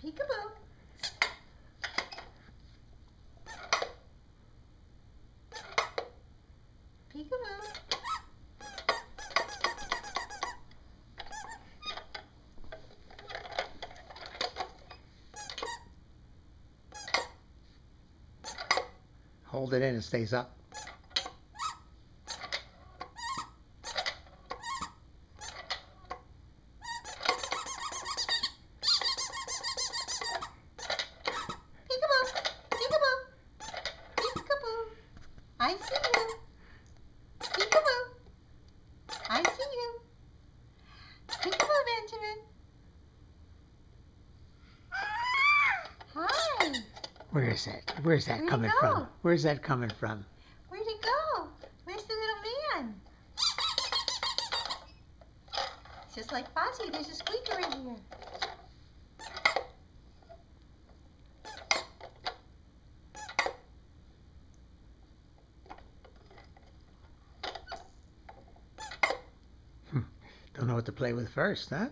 Peekaboo. Peekaboo. Hold it in, it stays up. Peekaboo. Peekaboo. Peekaboo. I see you. Peekaboo. I see you. Peekaboo, Benjamin. Hi. Where's that? Where's that Where'd he coming go? from? Where's that coming from? Where'd he go? Where's the little man? It's just like Fozzie. There's a squeaker in here. Don't know what to play with first, huh?